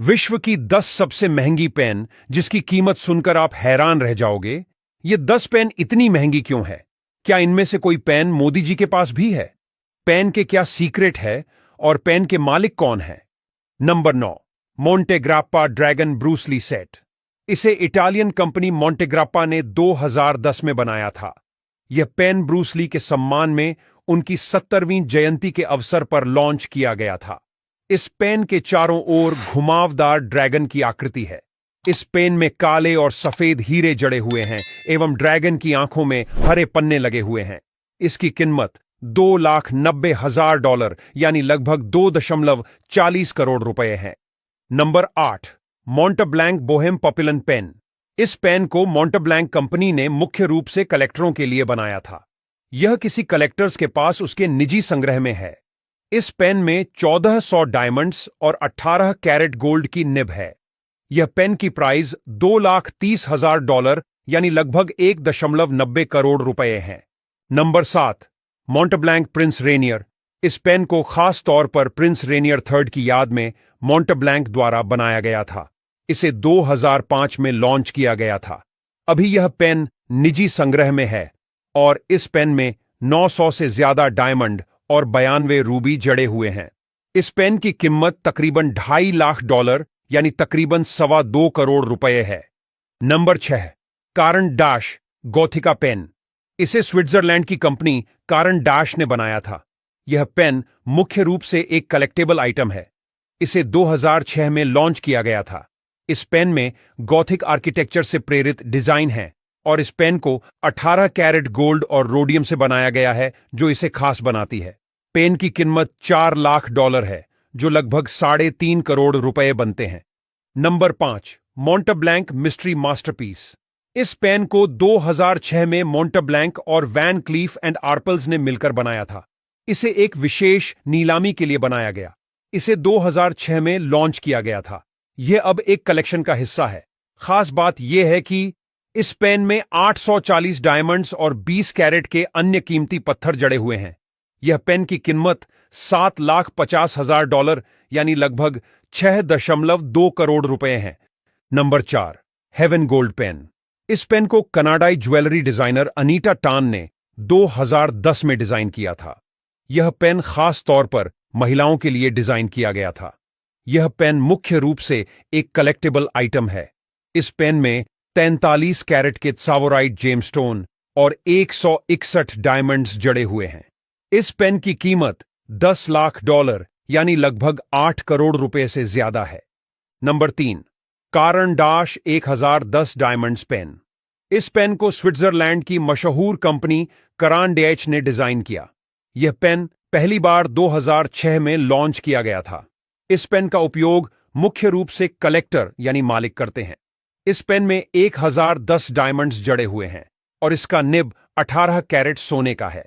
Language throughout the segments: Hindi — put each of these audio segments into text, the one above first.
विश्व की 10 सबसे महंगी पेन जिसकी कीमत सुनकर आप हैरान रह जाओगे। ये 10 पेन इतनी महंगी क्यों है? क्या इनमें से कोई पेन मोदी जी के पास भी है? पेन के क्या सीक्रेट है और पेन के मालिक कौन है? Number 9, Montegrappa dragon Bruce Lee set. इसे इटालियन कंपनी मोंटेग्राप्पा ने 2010 में बनाया था। यह पेन ब्रूस ली के सम्मान में उनकी 70वीं जयंती के अवसर पर लॉन्च किया गया था। इस पेन के चारों ओर घुमावदार ड्रैगन की आकृति है। इस पेन में काले और सफेद हीरे जड़े हुए हैं एवं ड्रैगन की आंखों में हरे पन्ने लगे हुए हैं। इसकी कीमत $2,90,000 यानी लगभग 2.40 करोड़ रुपए है। Number 8, Montblanc Boheme popular pen. इस पेन को मोंटेब्लैंक कंपनी ने मुख्य रूप से कलेक्टरों के लिए बनाया था। यह किसी कलेक्टर्स के पास उसके निजी संग्रह में है। इस पेन में 1400 डायमंड्स और 18 कैरेट गोल्ड की निब है। यह पेन की प्राइस $2,30,000 यानी लगभग 1.90 करोड़ रुपए है। Number 7, Montblanc prince Rainier. इस पेन को खास तौर पर प्रिंस रेनियर III की याद में मोंटेब्लैंक द्वारा बनाया गया था। इसे 2005 में लॉन्च किया गया था। अभी यह पेन निजी संग्रह में है और इस पेन में 900 से ज्यादा डायमंड और 92 रूबी जड़े हुए हैं। इस पेन की कीमत तकरीबन $2.5 लाख यानी तकरीबन 2.25 करोड़ रुपए है। नंबर 6, कारन डैश गोथिका पेन। इसे स्विट्जरलैंड की कंपनी कारन डैश ने बनाया था। यह पेन मुख्य रूप से एक कलेक्टेबल आइटम है। इसे 2006 में लॉन्च किया गया था। इस पेन में गॉथिक आर्किटेक्चर से प्रेरित डिजाइन है और इस पेन को 18 कैरेट गोल्ड और रोडियम से बनाया गया है जो इसे खास बनाती है। पेन की कीमत $4 लाख है जो लगभग 3.5 करोड़ रुपए बनते हैं। Number 5, Montblanc mystery masterpiece. इस पेन को 2006 में मोंटेब्लैंक और वैन क्लीफ एंड आर्पल्स ने मिलकर बनाया था। इसे एक विशेष नीलामी के लिए बनाया गया। इसे 2006 में लॉन्च किया गया था। यह अब एक कलेक्शन का हिस्सा है। खास बात यह है कि इस पेन में 840 डायमंड्स और 20 कैरेट के अन्य कीमती पत्थर जड़े हुए हैं। यह पेन की कीमत $7,50,000 यानी लगभग 6.2 करोड़ रुपए है। Number 4, heaven gold pen. इस पेन को कनाडाई ज्वेलरी डिजाइनर अनीटा टान ने 2010 में डिजाइन किया था। यह पेन खास तौर पर महिलाओं के लिए डिजाइन किया गया था। यह पेन मुख्य रूप से एक कलेक्टेबल आइटम है। इस पेन में 43 कैरेट के सावोराइट जेमस्टोन और 161 डायमंड्स जड़े हुए हैं। इस पेन की कीमत $10 लाख यानी लगभग 8 करोड़ रुपए से ज्यादा है। नंबर 3, कारन डैश 1010 डायमंड्स पेन। इस पेन को स्विट्जरलैंड की मशहूर कंपनी करान डैश ने डिजाइन किया। यह पेन पहली बार 2006 में लॉन्च किया गया था। इस पेन का उपयोग मुख्य रूप से कलेक्टर यानी मालिक करते हैं। इस पेन में 1010 डायमंड्स जड़े हुए हैं और इसका निब 18 कैरेट सोने का है।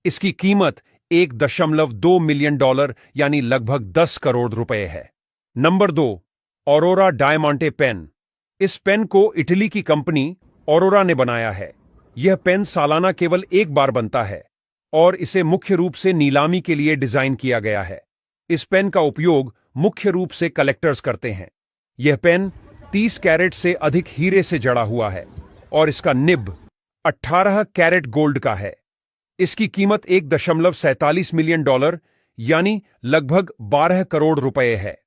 इसकी कीमत $1.2 मिलियन यानी लगभग 10 करोड़ रुपए है। Number 2, Aurora Diamante pen. इस पेन को इटली की कंपनी ऑरोरा ने बनाया है। यह पेन सालाना केवल एक बार बनता है और इसे मुख्य रूप से नीलामी के लिए डिजाइन किया गया है। इस पेन का उपयोग मुख्य रूप से कलेक्टर्स करते हैं। यह पेन 30 कैरेट से अधिक हीरे से जड़ा हुआ है और इसका निब 18 कैरेट गोल्ड का है। इसकी कीमत $1.47 मिलियन यानी लगभग 12 करोड़ रुपए है।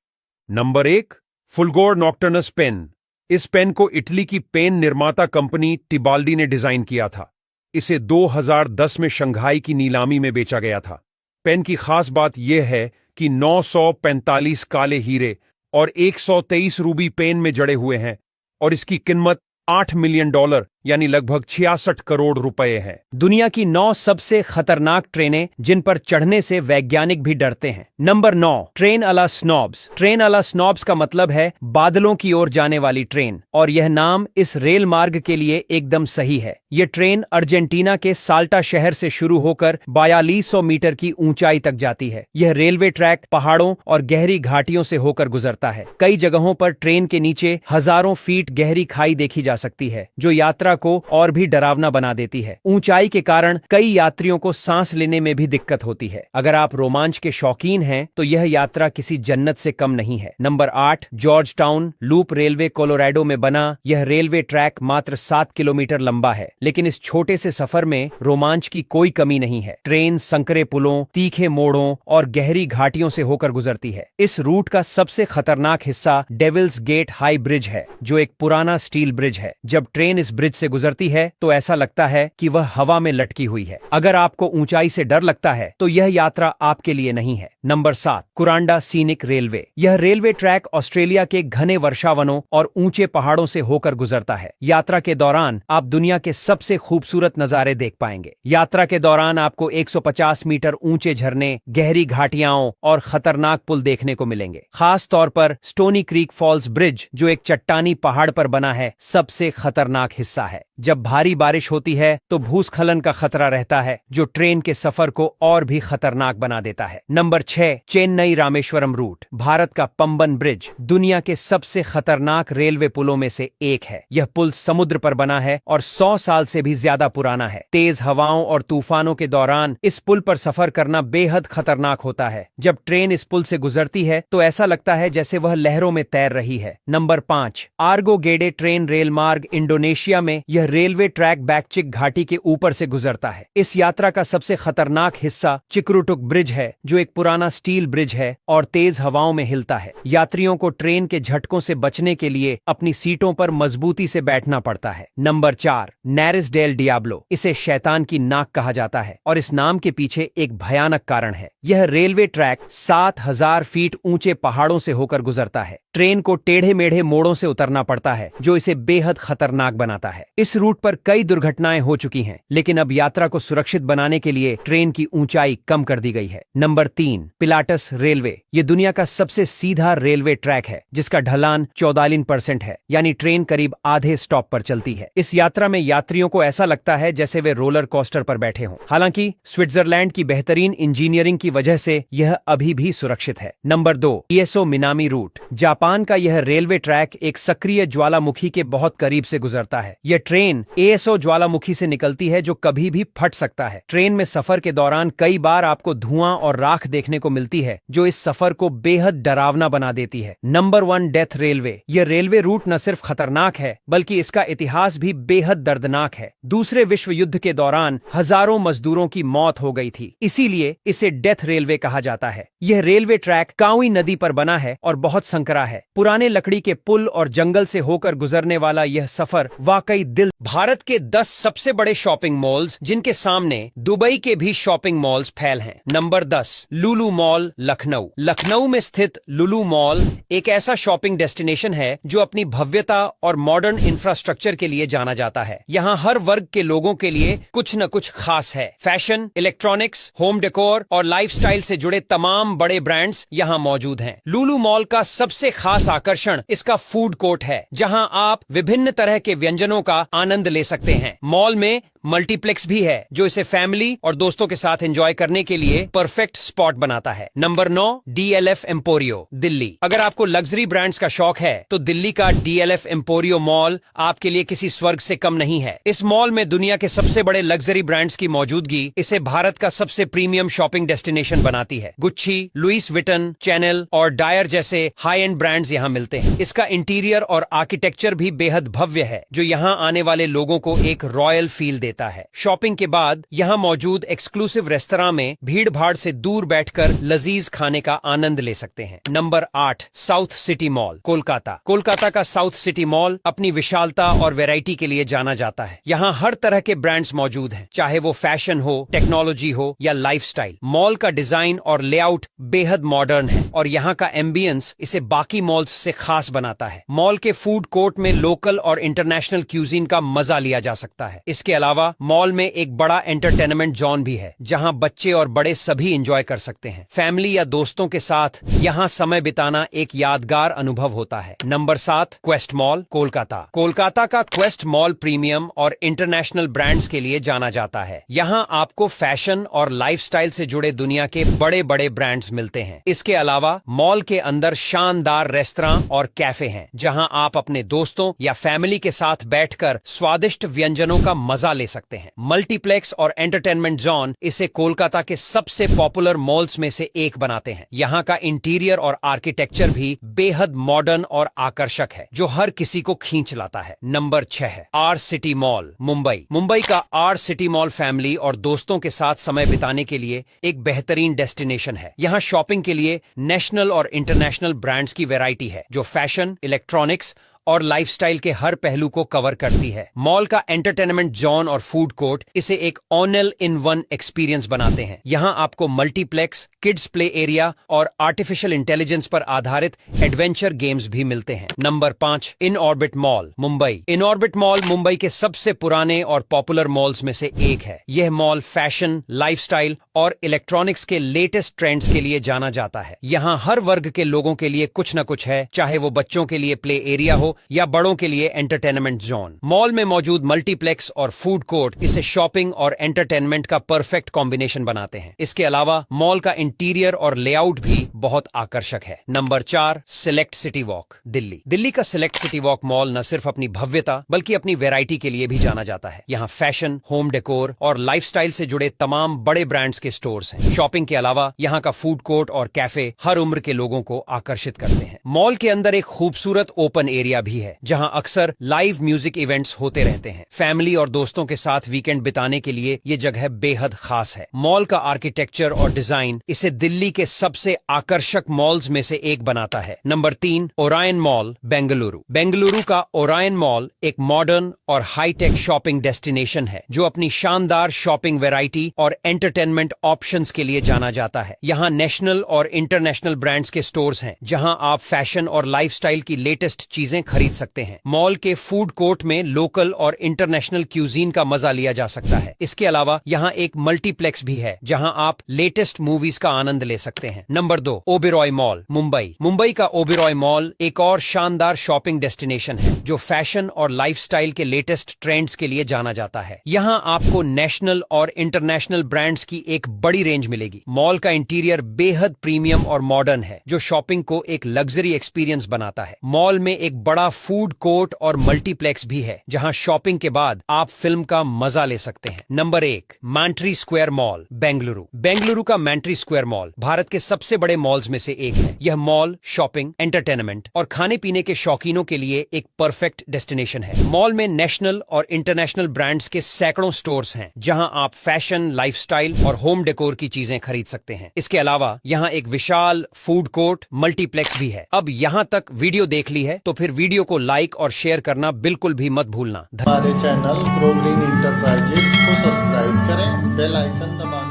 Number 1, Fulgor Nocturnus pen. इस पेन को इटली की पेन निर्माता कंपनी टिबाल्डी ने डिजाइन किया था। इसे 2010 में शंघाई की नीलामी में बेचा गया था। पेन की खास बात यह है कि 945 काले हीरे और 123 रूबी पेन में जड़े हुए हैं और इसकी कीमत $8 मिलियन यानी लगभग 66 करोड़ रुपए है। दुनिया की 9 सबसे खतरनाक ट्रेनें जिन पर चढ़ने से वैज्ञानिक भी डरते हैं। नंबर 9, ट्रेन अला स्नॉब्स। ट्रेन अला स्नॉब्स का मतलब है बादलों की ओर जाने वाली ट्रेन और यह नाम इस रेल मार्ग के लिए एकदम सही है। यह ट्रेन अर्जेंटीना के साल्टा शहर से शुरू होकर 4200 मीटर की ऊंचाई तक जाती है। यह रेलवे ट्रैक, पहाड़ों और गहरी घाटियों से होकर गुजरता है। कई जगहों पर ट्रेन के नीचे हजारों फीट गहरी खाई देखी जा सकती है जो यात्रा को और भी डरावना बना देती है। ऊंचाई के कारण कई यात्रियों को सांस लेने में भी दिक्कत होती है। अगर आप रोमांच के शौकीन हैं तो यह यात्रा किसी जन्नत से कम नहीं है। Number 8, George town loop railway Colorado में बना यह रेलवे ट्रैक मात्र 7 किलोमीटर लंबा है, लेकिन इस छोटे से सफर में रोमांच की कोई कमी नहीं है। ट्रेन संकरे पुलों, तीखे मोड़ों और गहरी घाटियों से होकर गुजरती है। इस रूट का सबसे खतरनाक हिस्सा डेविल्स गेट हाई ब्रिज है, जो एक पुराना स्टील ब्रिज है। जब ट्रेन इस ब्रिज से गुजरती है तो ऐसा लगता है कि वह हवा में लटकी हुई है। अगर आपको ऊंचाई से डर लगता है तो यह यात्रा आपके लिए नहीं है। Number 7, Kuranda scenic railway. यह रेलवे ट्रैक ऑस्ट्रेलिया के घने वर्षावनों और ऊंचे पहाड़ों से होकर गुजरता है। यात्रा के दौरान आप दुनिया के सबसे खूबसूरत नजारे देख पाएंगे। यात्रा के दौरान आपको 150 मीटर ऊंचे झरने, गहरी घाटियां और खतरनाक पुल देखने को मिलेंगे। खास तौर पर स्टोनी क्रीक फॉल्स ब्रिज, जो एक चट्टानी पहाड़ पर बना है, सबसे खतरनाक हिस्सा है। जब भारी बारिश होती है तो भूस्खलन का खतरा रहता है, जो ट्रेन के सफर को और भी खतरनाक बना देता है। Number 6, Chennai Rameswaram route. भारत का पंबन ब्रिज दुनिया के सबसे खतरनाक रेलवे पुलों में से एक है। यह पुल समुद्र पर बना है और 100 साल से भी ज्यादा पुराना है। तेज हवाओं और तूफानों के दौरान इस पुल पर सफर करना बेहद खतरनाक होता है। जब ट्रेन इस पुल से गुजरती है तो ऐसा लगता है जैसे वह लहरों में तैर रही है। Number 5, Ergo Gede train rail मार्ग। इंडोनेशिया में यह रेलवे ट्रैक बैकचिक घाटी के ऊपर से गुजरता है। इस यात्रा का सबसे खतरनाक हिस्सा चिक्रुटुक ब्रिज है, जो एक पुराना स्टील ब्रिज है और तेज हवाओं में हिलता है। यात्रियों को ट्रेन के झटकों से बचने के लिए अपनी सीटों पर मजबूती से बैठना पड़ता है। Number 4, Nariz del Diablo. इसे शैतान की नाक कहा जाता है और इस नाम के पीछे एक भयानक कारण है। यह रेलवे ट्रैक 7000 फीट ऊंचे पहाड़ों से होकर गुजरता है। ट्रेन को टेढ़े मेढ़े मोड़ों से उतरना पड़ता है, जो इसे बेहद खतरनाक बनाता है। इस रूट पर कई दुर्घटनाएं हो चुकी हैं, लेकिन अब यात्रा को सुरक्षित बनाने के लिए ट्रेन की ऊंचाई कम कर दी गई है। Number 3, Pilatus railway. ये दुनिया का सबसे सीधा रेलवे ट्रैक है, जिसका ढलान 14% है, यानी ट्रेन करीब आधे स्टॉप पर चलती है। इस यात्रा में यात्रियों को ऐसा लगता है जैसे वे रोलर कोस्टर पर बैठे हों। हालांकि स्विट्जरलैंड की बेहतरीन इंजीनियरिंग की वजह से यह अभी भी सुरक्षित है। Number 2, ESO Minami route. Japan का यह रेलवे ट्रैक एक सक्रिय ज्वालामुखी के बहुत करीब से गुजरता है। यह ट्रेन एएसओ ज्वालामुखी से निकलती है, जो कभी भी फट सकता है। ट्रेन में सफर के दौरान कई बार आपको धुआं और राख देखने को मिलती है, जो इस सफर को बेहद डरावना बना देती है। Number 1, death railway. यह रेलवे रूट न सिर्फ खतरनाक है, बल्कि इसका इतिहास भी बेहद दर्दनाक है। दूसरे विश्व युद्ध के दौरान हजारों मजदूरों की मौत हो गई थी, इसीलिए इसे डेथ रेलवे कहा जाता है। यह रेलवे ट्रैक काउई नदी पर बना है और बहुत संकरा है। पुराने लकड़ी के पुल और जंगल से होकर गुजरने वाला यह सफर वाकई दिल। भारत के 10 सबसे बड़े शॉपिंग मॉल्स, जिनके सामने दुबई के भी शॉपिंग मॉल्स फैल हैं। नंबर 10, लुलु मॉल लखनऊ। लखनऊ में स्थित लुलु मॉल एक ऐसा शॉपिंग डेस्टिनेशन है जो अपनी भव्यता और मॉडर्न इंफ्रास्ट्रक्चर के लिए जाना जाता है। यहाँ हर वर्ग के लोगों के लिए कुछ न कुछ खास है। फैशन, इलेक्ट्रॉनिक्स, होम डेकोर और लाइफस्टाइल से जुड़े तमाम बड़े ब्रांड्स यहाँ मौजूद हैं। लुलु मॉल का सबसे खास आकर्षण इसका फूड कोर्ट है, जहां आप विभिन्न तरह के व्यंजनों का आनंद ले सकते हैं। मॉल में मल्टीप्लेक्स भी है, जो इसे फैमिली और दोस्तों के साथ एंजॉय करने के लिए परफेक्ट स्पॉट बनाता है। Number 9, DLF Emporio Delhi. अगर आपको लग्जरी ब्रांड्स का शौक है तो दिल्ली का डीएलएफ एम्पोरियो मॉल आपके लिए किसी स्वर्ग से कम नहीं है। इस मॉल में दुनिया के सबसे बड़े लग्जरी ब्रांड्स की मौजूदगी इसे भारत का सबसे प्रीमियम शॉपिंग डेस्टिनेशन बनाती है। गुच्ची, लुइस विटन, चैनल और डायर जैसे हाई एंड ब्रांड्स यहाँ मिलते हैं। इसका इंटीरियर और आर्किटेक्चर भी बेहद भव्य है, जो यहाँ आने वाले लोगों को एक रॉयल फील देता है। शॉपिंग के बाद यहाँ मौजूद एक्सक्लूसिव रेस्तरां में भीड़ भाड़ से दूर बैठकर लजीज खाने का आनंद ले सकते हैं। Number 8, south city mall Kolkata. Kolkata का साउथ सिटी मॉल अपनी विशालता और वैरायटी के लिए जाना जाता है। यहाँ हर तरह के ब्रांड्स मौजूद हैं, चाहे वो फैशन हो, टेक्नोलॉजी हो या लाइफस्टाइल। मॉल का डिजाइन और लेआउट बेहद मॉडर्न है और यहाँ का एम्बियंस इसे बाकी मॉल्स से खास बनाता है। मॉल के फूड कोर्ट में लोकल और इंटरनेशनल क्यूजीन का मजा लिया जा सकता है। इसके अलावा अलावा मॉल में एक बड़ा एंटरटेनमेंट जोन भी है जहां बच्चे और बड़े सभी एंजॉय कर सकते हैं। फैमिली या दोस्तों के साथ यहां समय बिताना एक यादगार अनुभव होता है। Number 7, quest mall, Kolkata. Kolkata का क्वेस्ट मॉल प्रीमियम और इंटरनेशनल ब्रांड्स के लिए जाना जाता है। यहां आपको फैशन और लाइफस्टाइल से जुड़े दुनिया के बड़े बड़े ब्रांड्स मिलते हैं। इसके अलावा मॉल के अंदर शानदार रेस्तरां और कैफे हैं जहां आप अपने दोस्तों या फैमिली के साथ बैठकर स्वादिष्ट व्यंजनों का मजा ले सकते हैं। मल्टीप्लेक्स और एंटरटेनमेंट जोन इसे कोलकाता के सबसे पॉपुलर मॉल्स में से एक बनाते हैं। यहाँ का इंटीरियर और आर्किटेक्चर भी बेहद मॉडर्न और आकर्षक है जो हर किसी को खींच लाता है। नंबर 6 है R City mall, Mumbai. Mumbai का आर सिटी मॉल फैमिली और दोस्तों के साथ समय बिताने के लिए एक बेहतरीन डेस्टिनेशन है। यहाँ शॉपिंग के लिए नेशनल और इंटरनेशनल ब्रांड्स की वैरायटी है जो फैशन, इलेक्ट्रॉनिक्स और लाइफस्टाइल के हर पहलू को कवर करती है। मॉल का एंटरटेनमेंट जोन और फूड कोर्ट इसे एक ऑल इन वन एक्सपीरियंस बनाते हैं। यहाँ आपको मल्टीप्लेक्स, किड्स प्ले एरिया और आर्टिफिशियल इंटेलिजेंस पर आधारित एडवेंचर गेम्स भी मिलते हैं। Number 5, in orbit mall, Mumbai. In orbit mall Mumbai के सबसे पुराने और पॉपुलर मॉल्स में से एक है। यह मॉल फैशन, लाइफस्टाइल और इलेक्ट्रॉनिक्स के लेटेस्ट ट्रेंड्स के लिए जाना जाता है। यहाँ हर वर्ग के लोगों के लिए कुछ न कुछ है, चाहे वो बच्चों के लिए प्ले एरिया हो या बड़ों के लिए एंटरटेनमेंट जोन। मॉल में मौजूद मल्टीप्लेक्स और फूड कोर्ट इसे शॉपिंग और एंटरटेनमेंट का परफेक्ट कॉम्बिनेशन बनाते हैं। इसके अलावा मॉल का इंटीरियर और लेआउट भी बहुत आकर्षक है। Number 4, select city walk, Delhi. Delhi का सिलेक्ट सिटी वॉक मॉल न सिर्फ अपनी भव्यता बल्कि अपनी वैरायटी के लिए भी जाना जाता है। यहाँ फैशन, होम डेकोर और लाइफस्टाइल से जुड़े तमाम बड़े ब्रांड्स के स्टोर्स हैं। शॉपिंग के अलावा यहाँ का फूड कोर्ट और कैफे हर उम्र के लोगों को आकर्षित करते हैं। मॉल के अंदर एक खूबसूरत ओपन एरिया भी है जहां अक्सर लाइव म्यूजिक इवेंट्स होते रहते हैं। फैमिली और दोस्तों के साथ वीकेंड बिताने के लिए ये जगह बेहद खास है। मॉल का आर्किटेक्चर और डिजाइन इसे दिल्ली के सबसे आकर्षक मॉल्स में से एक बनाता है। Number 3, Orion mall, Bengaluru. Bengaluru का ओरायन मॉल एक मॉडर्न और हाईटेक शॉपिंग डेस्टिनेशन है जो अपनी शानदार शॉपिंग वैरायटी और एंटरटेनमेंट ऑप्शंस के लिए जाना जाता है। यहाँ नेशनल और इंटरनेशनल ब्रांड्स के स्टोर्स हैं जहां आप फैशन और लाइफस्टाइल की लेटेस्ट चीजें खरीद सकते हैं। मॉल के फूड कोर्ट में लोकल और इंटरनेशनल क्यूजीन का मजा लिया जा सकता है। इसके अलावा यहाँ एक मल्टीप्लेक्स भी है जहां आप लेटेस्ट मूवीज का आनंद ले सकते हैं। Number 2, Oberoi mall, Mumbai. मुंबई का ओबेरॉय मॉल एक और शानदार शॉपिंग डेस्टिनेशन है जो फैशन और लाइफस्टाइल के लेटेस्ट ट्रेंड्स के लिए जाना जाता है। यहाँ आपको नेशनल और इंटरनेशनल ब्रांड्स की एक बड़ी रेंज मिलेगी। मॉल का इंटीरियर बेहद प्रीमियम और मॉडर्न है जो शॉपिंग को एक लग्जरी एक्सपीरियंस बनाता है। मॉल में एक बड़ा फूड कोर्ट और मल्टीप्लेक्स भी है जहां शॉपिंग के बाद आप फिल्म का मजा ले सकते हैं। Number 1, Mantri square mall, Bengaluru. Bengaluru का मैंट्री स्क्वायर मॉल भारत के सबसे बड़े मॉल्स में से एक है। यह मॉल शॉपिंग, एंटरटेनमेंट और खाने पीने के शौकीनों के लिए एक परफेक्ट डेस्टिनेशन है। मॉल में नेशनल और इंटरनेशनल ब्रांड्स के सैकड़ों स्टोर्स हैं जहां आप फैशन, लाइफस्टाइल और होम डेकोर की चीजें खरीद सकते हैं। इसके अलावा यहाँ एक विशाल फूड कोर्ट, मल्टीप्लेक्स भी है। अब यहाँ तक वीडियो देख ली है तो फिर वीडियो को लाइक और शेयर करना बिल्कुल भी मत भूलना। हमारे चैनल ग्रो ग्रीन इंटरप्राइजेज को सब्सक्राइब करें, बेल आइकन दबाएं।